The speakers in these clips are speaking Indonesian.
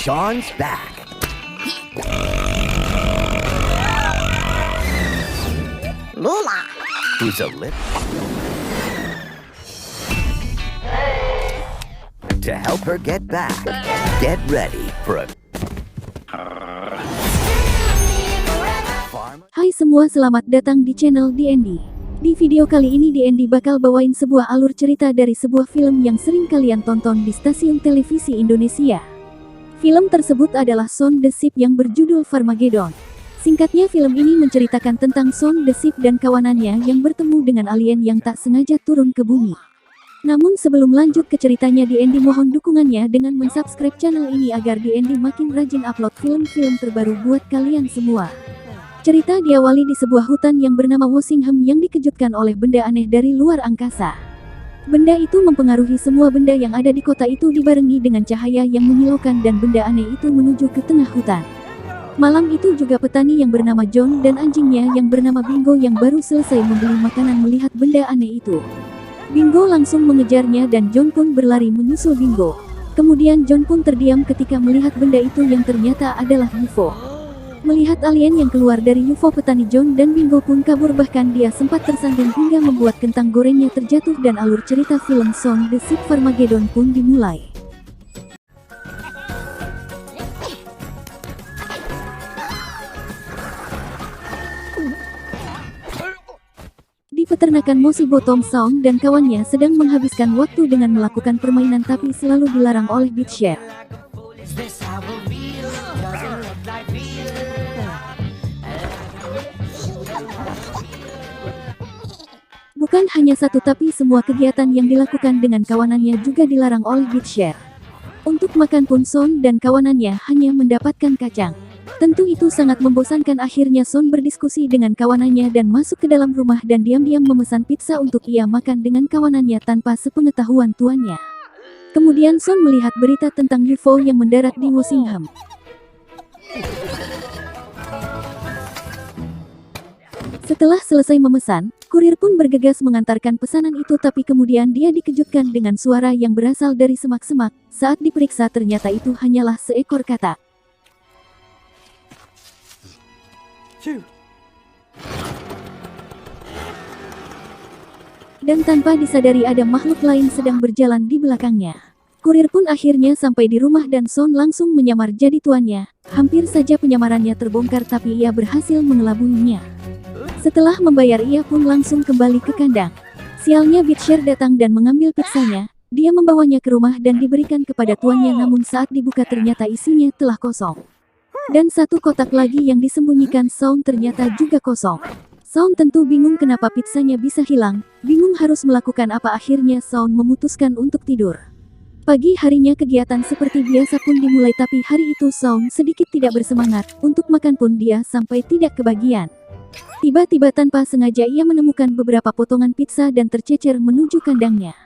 Sean's back. Lula. Who's a lip? To help her get back, get ready for a Hai semua, selamat datang di channel DND. Di video kali ini DND bakal bawain sebuah alur cerita dari sebuah film yang sering kalian tonton di stasiun televisi Indonesia. Film tersebut adalah Shaun the Sheep yang berjudul Farmageddon. Singkatnya, film ini menceritakan tentang Shaun the Sheep dan kawanannya yang bertemu dengan alien yang tak sengaja turun ke bumi. Namun sebelum lanjut ke ceritanya, DND mohon dukungannya dengan mensubscribe channel ini agar DND makin rajin upload film-film terbaru buat kalian semua. Cerita diawali di sebuah hutan yang bernama Walsingham yang dikejutkan oleh benda aneh dari luar angkasa. Benda itu mempengaruhi semua benda yang ada di kota itu dibarengi dengan cahaya yang menyilaukan dan benda aneh itu menuju ke tengah hutan. Malam itu juga petani yang bernama John dan anjingnya yang bernama Bingo yang baru selesai membeli makanan melihat benda aneh itu. Bingo langsung mengejarnya dan John pun berlari menyusul Bingo. Kemudian John pun terdiam ketika melihat benda itu yang ternyata adalah UFO. Melihat alien yang keluar dari UFO, petani John dan Bingo pun kabur, bahkan dia sempat tersandung hingga membuat kentang gorengnya terjatuh dan alur cerita film Shaun the Sheep Farmageddon pun dimulai. Di peternakan Mosibo, Tom Shaun dan kawannya sedang menghabiskan waktu dengan melakukan permainan tapi selalu dilarang oleh Bitshare. Bukan hanya satu tapi semua kegiatan yang dilakukan dengan kawanannya juga dilarang oleh Bitshare. Untuk makan pun Shaun dan kawanannya hanya mendapatkan kacang. Tentu itu sangat membosankan, akhirnya Shaun berdiskusi dengan kawanannya dan masuk ke dalam rumah dan diam-diam memesan pizza untuk ia makan dengan kawanannya tanpa sepengetahuan tuannya. Kemudian Shaun melihat berita tentang UFO yang mendarat di Walsingham. Setelah selesai memesan, kurir pun bergegas mengantarkan pesanan itu, tapi kemudian dia dikejutkan dengan suara yang berasal dari semak-semak. Saat diperiksa ternyata itu hanyalah seekor katak. Dan tanpa disadari ada makhluk lain sedang berjalan di belakangnya. Kurir pun akhirnya sampai di rumah dan Shaun langsung menyamar jadi tuannya. Hampir saja penyamarannya terbongkar tapi ia berhasil mengelabuinya. Setelah membayar ia pun langsung kembali ke kandang. Sialnya Bitshare datang dan mengambil pizzanya. Dia membawanya ke rumah dan diberikan kepada tuannya, namun saat dibuka ternyata isinya telah kosong. Dan satu kotak lagi yang disembunyikan Shaun ternyata juga kosong. Shaun tentu bingung kenapa pizzanya bisa hilang, bingung harus melakukan apa, akhirnya Shaun memutuskan untuk tidur. Pagi harinya kegiatan seperti biasa pun dimulai, tapi hari itu Shaun sedikit tidak bersemangat, untuk makan pun dia sampai tidak kebagian. Tiba-tiba tanpa sengaja ia menemukan beberapa potongan pizza dan tercecer menuju kandangnya.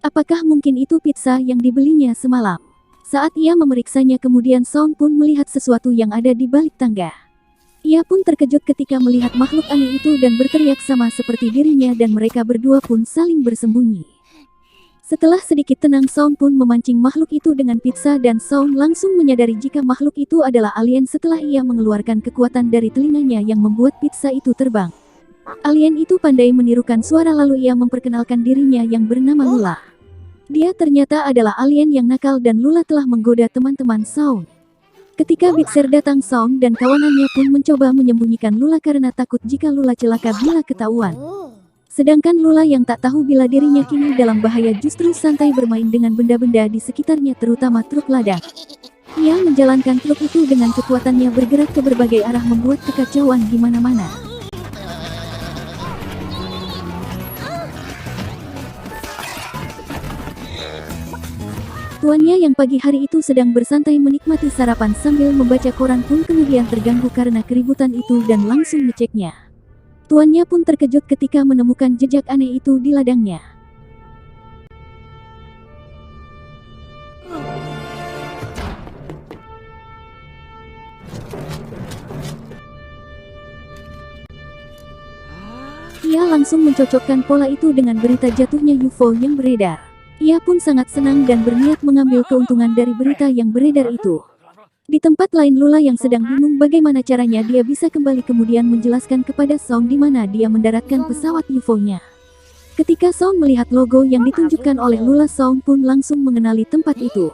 Apakah mungkin itu pizza yang dibelinya semalam? Saat ia memeriksanya kemudian Shaun pun melihat sesuatu yang ada di balik tangga. Ia pun terkejut ketika melihat makhluk aneh itu dan berteriak sama seperti dirinya dan mereka berdua pun saling bersembunyi. Setelah sedikit tenang, Shaun pun memancing makhluk itu dengan pizza dan Shaun langsung menyadari jika makhluk itu adalah alien setelah ia mengeluarkan kekuatan dari telinganya yang membuat pizza itu terbang. Alien itu pandai menirukan suara lalu ia memperkenalkan dirinya yang bernama Lula. Dia ternyata adalah alien yang nakal dan Lula telah menggoda teman-teman Shaun. Ketika Bitshare datang, Shaun dan kawanannya pun mencoba menyembunyikan Lula karena takut jika Lula celaka bila ketahuan. Sedangkan Lula yang tak tahu bila dirinya kini dalam bahaya justru santai bermain dengan benda-benda di sekitarnya, terutama truk ladang. Ia menjalankan truk itu dengan kekuatannya bergerak ke berbagai arah membuat kekacauan di mana-mana. Tuannya yang pagi hari itu sedang bersantai menikmati sarapan sambil membaca koran pun kemudian terganggu karena keributan itu dan langsung ngeceknya. Tuannya pun terkejut ketika menemukan jejak aneh itu di ladangnya. Ia langsung mencocokkan pola itu dengan berita jatuhnya UFO yang beredar. Ia pun sangat senang dan berniat mengambil keuntungan dari berita yang beredar itu. Di tempat lain Lula yang sedang bingung bagaimana caranya dia bisa kembali kemudian menjelaskan kepada Song di mana dia mendaratkan pesawat UFO-nya. Ketika Song melihat logo yang ditunjukkan oleh Lula, Song pun langsung mengenali tempat itu.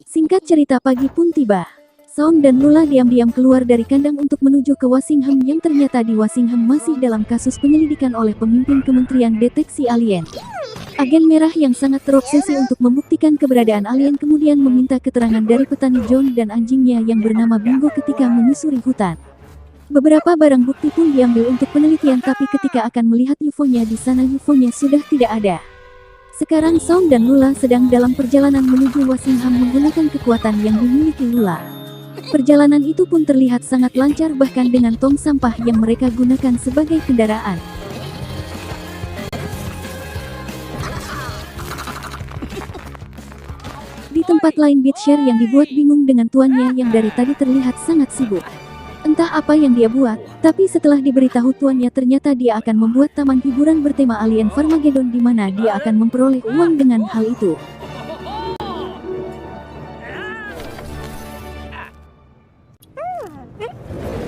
Singkat cerita, pagi pun tiba. Song dan Lula diam-diam keluar dari kandang untuk menuju ke Walsingham yang ternyata di Walsingham masih dalam kasus penyelidikan oleh pemimpin Kementerian Deteksi Alien. Agen merah yang sangat terobsesi untuk membuktikan keberadaan alien kemudian meminta keterangan dari petani John dan anjingnya yang bernama Bingo ketika menyusuri hutan. Beberapa barang bukti pun diambil untuk penelitian, tapi ketika akan melihat UFO-nya di sana, UFO-nya sudah tidak ada. Sekarang Song dan Lula sedang dalam perjalanan menuju Walsingham menggunakan kekuatan yang dimiliki Lula. Perjalanan itu pun terlihat sangat lancar, bahkan dengan tong sampah yang mereka gunakan sebagai kendaraan. Di tempat lain, Bitcher yang dibuat bingung dengan tuannya yang dari tadi terlihat sangat sibuk. Entah apa yang dia buat, tapi setelah diberitahu tuannya ternyata dia akan membuat taman hiburan bertema alien Farmageddon di mana dia akan memperoleh uang dengan hal itu.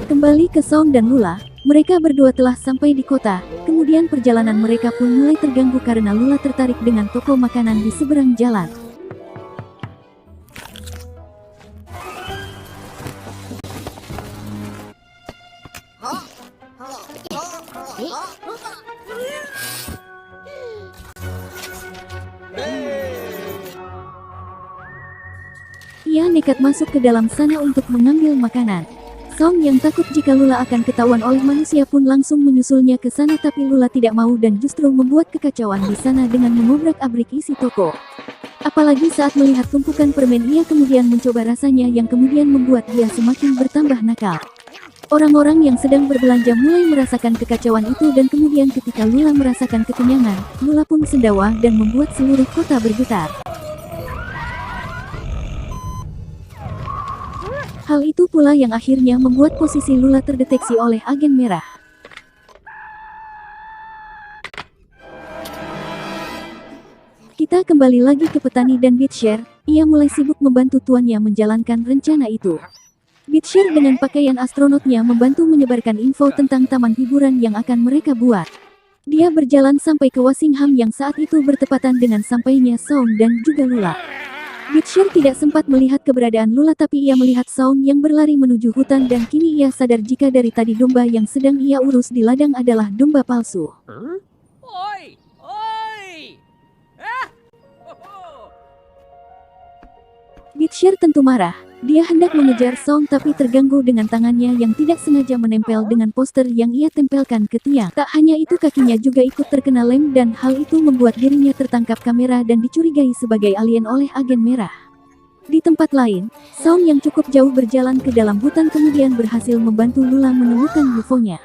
Kembali ke Song dan Lula, mereka berdua telah sampai di kota. Kemudian perjalanan mereka pun mulai terganggu karena Lula tertarik dengan toko makanan di seberang jalan. Ia nekat masuk ke dalam sana untuk mengambil makanan. Song yang takut jika Lula akan ketahuan oleh manusia pun langsung menyusulnya ke sana, tapi Lula tidak mau dan justru membuat kekacauan di sana dengan mengobrak-abrik isi toko. Apalagi saat melihat tumpukan permen, ia kemudian mencoba rasanya yang kemudian membuat dia semakin bertambah nakal. Orang-orang yang sedang berbelanja mulai merasakan kekacauan itu dan kemudian ketika Lula merasakan kekenyangan, Lula pun sendawa dan membuat seluruh kota bergetar. Hal itu pula yang akhirnya membuat posisi Lula terdeteksi oleh agen merah. Kita kembali lagi ke petani dan Bitcher. Ia mulai sibuk membantu tuannya menjalankan rencana itu. Bitcher dengan pakaian astronotnya membantu menyebarkan info tentang taman hiburan yang akan mereka buat. Dia berjalan sampai ke Walsingham yang saat itu bertepatan dengan sampainya Song dan juga Lula. Bitcher tidak sempat melihat keberadaan Lula, tapi ia melihat Song yang berlari menuju hutan dan kini ia sadar jika dari tadi domba yang sedang ia urus di ladang adalah domba palsu. Oi! Oi! Bitcher tentu marah. Dia hendak mengejar Song tapi terganggu dengan tangannya yang tidak sengaja menempel dengan poster yang ia tempelkan ke tiang. Tak hanya itu, kakinya juga ikut terkena lem dan hal itu membuat dirinya tertangkap kamera dan dicurigai sebagai alien oleh agen merah. Di tempat lain, Song yang cukup jauh berjalan ke dalam hutan kemudian berhasil membantu Lula menemukan UFO-nya.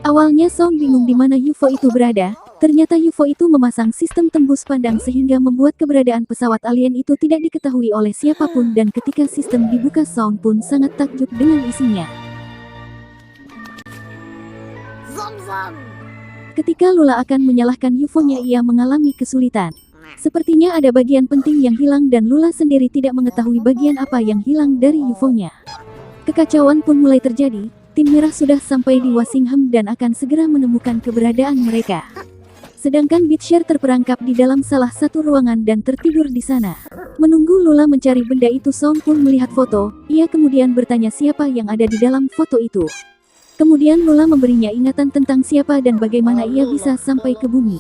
Awalnya Song bingung di mana UFO itu berada. Ternyata UFO itu memasang sistem tembus pandang sehingga membuat keberadaan pesawat alien itu tidak diketahui oleh siapapun, dan ketika sistem dibuka Song pun sangat takjub dengan isinya. Ketika Lula akan menyalahkan UFO-nya, ia mengalami kesulitan. Sepertinya ada bagian penting yang hilang dan Lula sendiri tidak mengetahui bagian apa yang hilang dari UFO-nya. Kekacauan pun mulai terjadi. Tim merah sudah sampai di Walsingham dan akan segera menemukan keberadaan mereka. Sedangkan Bitcher terperangkap di dalam salah satu ruangan dan tertidur di sana. Menunggu Lula mencari benda itu, Song pun melihat foto. Ia kemudian bertanya siapa yang ada di dalam foto itu. Kemudian Lula memberinya ingatan tentang siapa dan bagaimana ia bisa sampai ke bumi.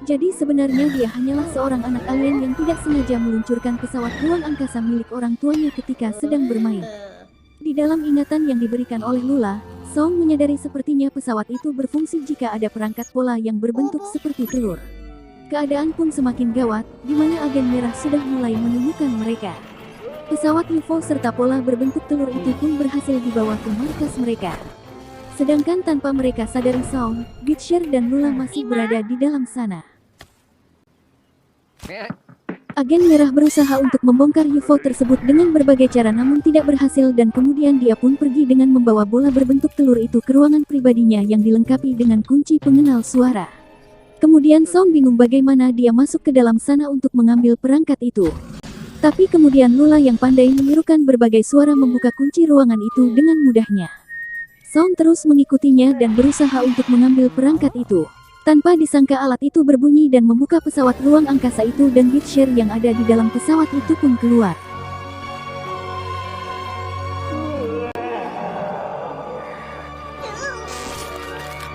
Jadi sebenarnya dia hanyalah seorang anak alien yang tidak sengaja meluncurkan pesawat ruang angkasa milik orang tuanya ketika sedang bermain. Di dalam ingatan yang diberikan oleh Lula, Song menyadari sepertinya pesawat itu berfungsi jika ada perangkat pola yang berbentuk seperti telur. Keadaan pun semakin gawat, di mana agen merah sudah mulai menemukan mereka. Pesawat UFO serta pola berbentuk telur itu pun berhasil dibawa ke markas mereka. Sedangkan tanpa mereka sadari, Song, Bitcher dan Lula masih berada di dalam sana. Agen merah berusaha untuk membongkar UFO tersebut dengan berbagai cara namun tidak berhasil, dan kemudian dia pun pergi dengan membawa bola berbentuk telur itu ke ruangan pribadinya yang dilengkapi dengan kunci pengenal suara. Kemudian Song bingung bagaimana dia masuk ke dalam sana untuk mengambil perangkat itu. Tapi kemudian Lula yang pandai menirukan berbagai suara membuka kunci ruangan itu dengan mudahnya. Song terus mengikutinya dan berusaha untuk mengambil perangkat itu. Tanpa disangka alat itu berbunyi dan membuka pesawat ruang angkasa itu dan Beatshare yang ada di dalam pesawat itu pun keluar.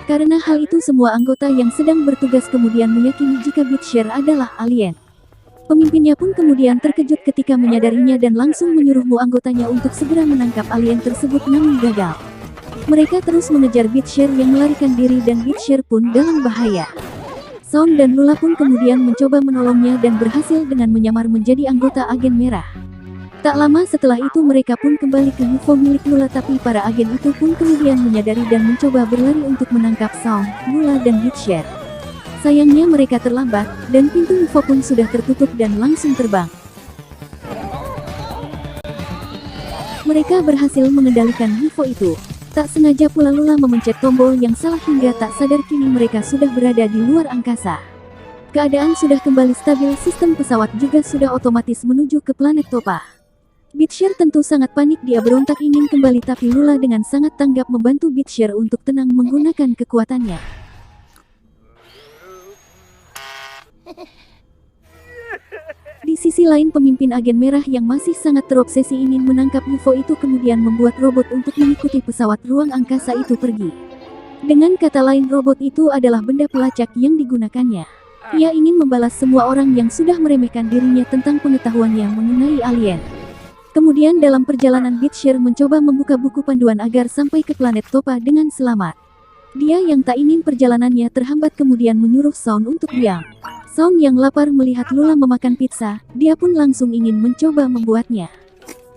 Karena hal itu semua anggota yang sedang bertugas kemudian meyakini jika Beatshare adalah alien. Pemimpinnya pun kemudian terkejut ketika menyadarinya dan langsung menyuruh anggotanya untuk segera menangkap alien tersebut namun gagal. Mereka terus mengejar Beatshare yang melarikan diri dan Beatshare pun dalam bahaya. Song dan Lula pun kemudian mencoba menolongnya dan berhasil dengan menyamar menjadi anggota agen merah. Tak lama setelah itu mereka pun kembali ke UFO milik Lula tapi para agen itu pun kemudian menyadari dan mencoba berlari untuk menangkap Song, Lula dan Beatshare. Sayangnya mereka terlambat, dan pintu UFO pun sudah tertutup dan langsung terbang. Mereka berhasil mengendalikan UFO itu. Tak sengaja pula Lula memencet tombol yang salah hingga tak sadar kini mereka sudah berada di luar angkasa. Keadaan sudah kembali stabil, sistem pesawat juga sudah otomatis menuju ke planet Topa. Beatshare tentu sangat panik, dia berontak ingin kembali tapi Lula dengan sangat tanggap membantu Beatshare untuk tenang menggunakan kekuatannya. Di sisi lain pemimpin agen merah yang masih sangat terobsesi ingin menangkap UFO itu kemudian membuat robot untuk mengikuti pesawat ruang angkasa itu pergi. Dengan kata lain robot itu adalah benda pelacak yang digunakannya. Ia ingin membalas semua orang yang sudah meremehkan dirinya tentang pengetahuannya mengenai alien. Kemudian dalam perjalanan Beatshare mencoba membuka buku panduan agar sampai ke planet Topa dengan selamat. Dia yang tak ingin perjalanannya terhambat kemudian menyuruh Song untuk diam. Song yang lapar melihat Lula memakan pizza, dia pun langsung ingin mencoba membuatnya.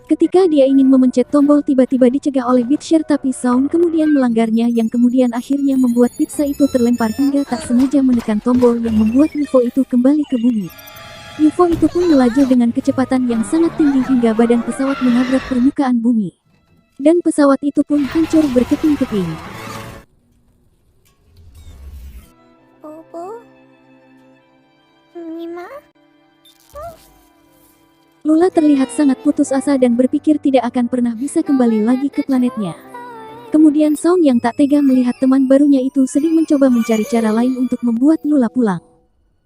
Ketika dia ingin memencet tombol tiba-tiba dicegah oleh Beatshare tapi Song kemudian melanggarnya yang kemudian akhirnya membuat pizza itu terlempar hingga tak sengaja menekan tombol yang membuat UFO itu kembali ke bumi. UFO itu pun melaju dengan kecepatan yang sangat tinggi hingga badan pesawat menabrak permukaan bumi. Dan pesawat itu pun hancur berkeping-keping. Bobo? Mima? Lula terlihat sangat putus asa dan berpikir tidak akan pernah bisa kembali lagi ke planetnya. Kemudian Song yang tak tega melihat teman barunya itu sedih mencoba mencari cara lain untuk membuat Lula pulang.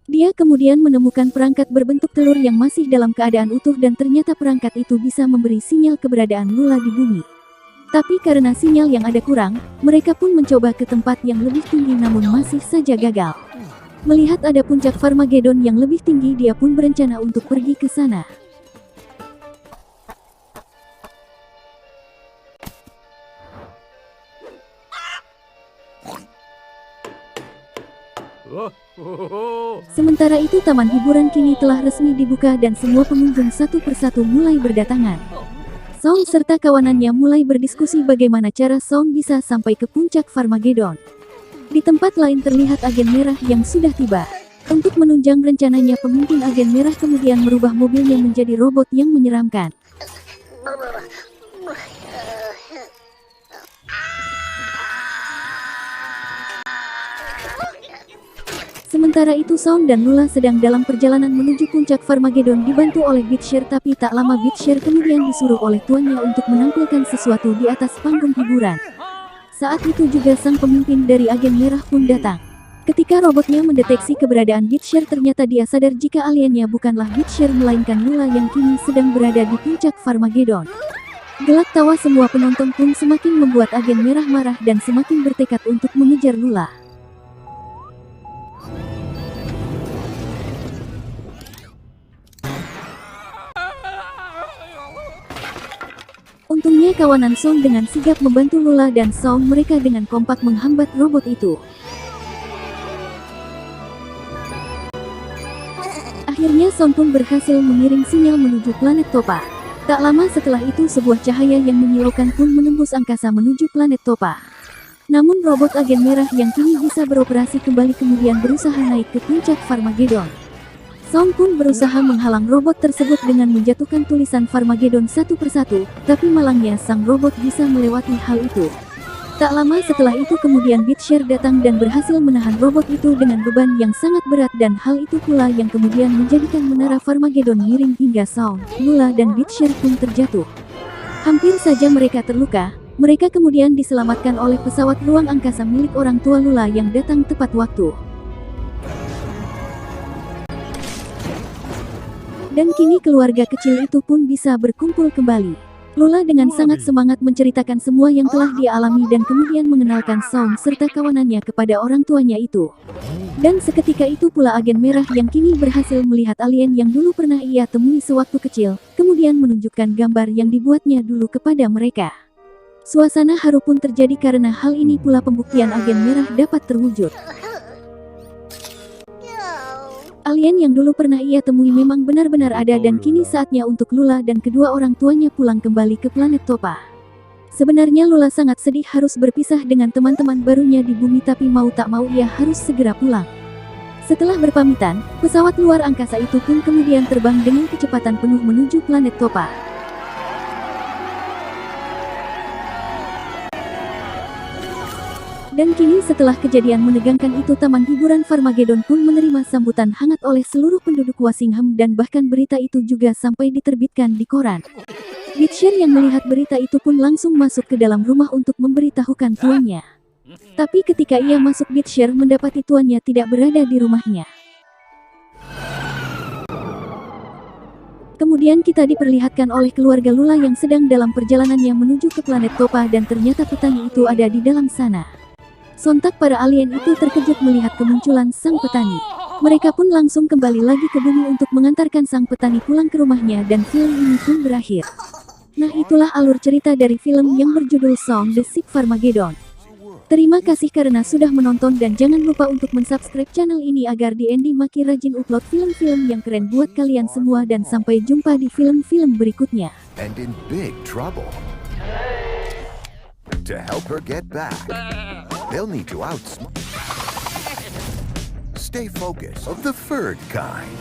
Dia kemudian menemukan perangkat berbentuk telur yang masih dalam keadaan utuh dan ternyata perangkat itu bisa memberi sinyal keberadaan Lula di bumi. Tapi karena sinyal yang ada kurang, mereka pun mencoba ke tempat yang lebih tinggi namun masih saja gagal. Melihat ada puncak Farmageddon yang lebih tinggi dia pun berencana untuk pergi ke sana. Sementara itu taman hiburan kini telah resmi dibuka dan semua pengunjung satu persatu mulai berdatangan. Song serta kawanannya mulai berdiskusi bagaimana cara Song bisa sampai ke puncak Farmageddon. Di tempat lain terlihat agen merah yang sudah tiba. Untuk menunjang rencananya pemimpin agen merah kemudian merubah mobilnya menjadi robot yang menyeramkan. Sementara itu Song dan Lula sedang dalam perjalanan menuju puncak Farmageddon dibantu oleh Beatshare tapi tak lama Beatshare kemudian disuruh oleh tuannya untuk menampilkan sesuatu di atas panggung hiburan. Saat itu juga sang pemimpin dari agen merah pun datang. Ketika robotnya mendeteksi keberadaan Beatshare ternyata dia sadar jika aliennya bukanlah Beatshare melainkan Lula yang kini sedang berada di puncak Farmageddon. Gelak tawa semua penonton pun semakin membuat agen merah marah dan semakin bertekad untuk mengejar Lula. Untungnya kawanan Song dengan sigap membantu Lula dan Song mereka dengan kompak menghambat robot itu. Akhirnya Song pun berhasil mengirim sinyal menuju planet Topa. Tak lama setelah itu sebuah cahaya yang menyilaukan pun menembus angkasa menuju planet Topa. Namun robot agen merah yang kini bisa beroperasi kembali kemudian berusaha naik ke puncak Farmageddon. Song pun berusaha menghalang robot tersebut dengan menjatuhkan tulisan Farmageddon satu persatu, tapi malangnya sang robot bisa melewati hal itu. Tak lama setelah itu kemudian Bitshare datang dan berhasil menahan robot itu dengan beban yang sangat berat, dan hal itu pula yang kemudian menjadikan menara Farmageddon miring hingga Shaun, Lula dan Bitshare pun terjatuh. Hampir saja mereka terluka. Mereka kemudian diselamatkan oleh pesawat ruang angkasa milik orang tua Lula yang datang tepat waktu. Dan kini keluarga kecil itu pun bisa berkumpul kembali. Lula dengan sangat semangat menceritakan semua yang telah dia alami dan kemudian mengenalkan Shaun serta kawanannya kepada orang tuanya itu. Dan seketika itu pula agen merah yang kini berhasil melihat alien yang dulu pernah ia temui sewaktu kecil, kemudian menunjukkan gambar yang dibuatnya dulu kepada mereka. Suasana haru pun terjadi karena hal ini pula pembuktian agen merah dapat terwujud. Alien yang dulu pernah ia temui memang benar-benar ada, dan kini saatnya untuk Lula dan kedua orang tuanya pulang kembali ke planet Topa. Sebenarnya Lula sangat sedih harus berpisah dengan teman-teman barunya di bumi, tapi mau tak mau ia harus segera pulang. Setelah berpamitan, pesawat luar angkasa itu pun kemudian terbang dengan kecepatan penuh menuju planet Topa. Dan kini setelah kejadian menegangkan itu, taman hiburan Farmageddon pun menerima sambutan hangat oleh seluruh penduduk Walsingham, dan bahkan berita itu juga sampai diterbitkan di koran. Bitshare yang melihat berita itu pun langsung masuk ke dalam rumah untuk memberitahukan tuannya. Tapi ketika ia masuk, Bitshare mendapati tuannya tidak berada di rumahnya. Kemudian kita diperlihatkan oleh keluarga Lula yang sedang dalam perjalanannya menuju ke planet Topa, dan ternyata petani itu ada di dalam sana. Sontak para alien itu terkejut melihat kemunculan sang petani. Mereka pun langsung kembali lagi ke bumi untuk mengantarkan sang petani pulang ke rumahnya, dan film ini pun berakhir. Nah, itulah alur cerita dari film yang berjudul Shaun the Sheep Farmageddon. Terima kasih karena sudah menonton, dan jangan lupa untuk mensubscribe channel ini agar DND makin rajin upload film-film yang keren buat kalian semua, dan sampai jumpa di film-film berikutnya. And in big trouble. To help her get back, they'll need to outsmart. Stay focused of the furred kind.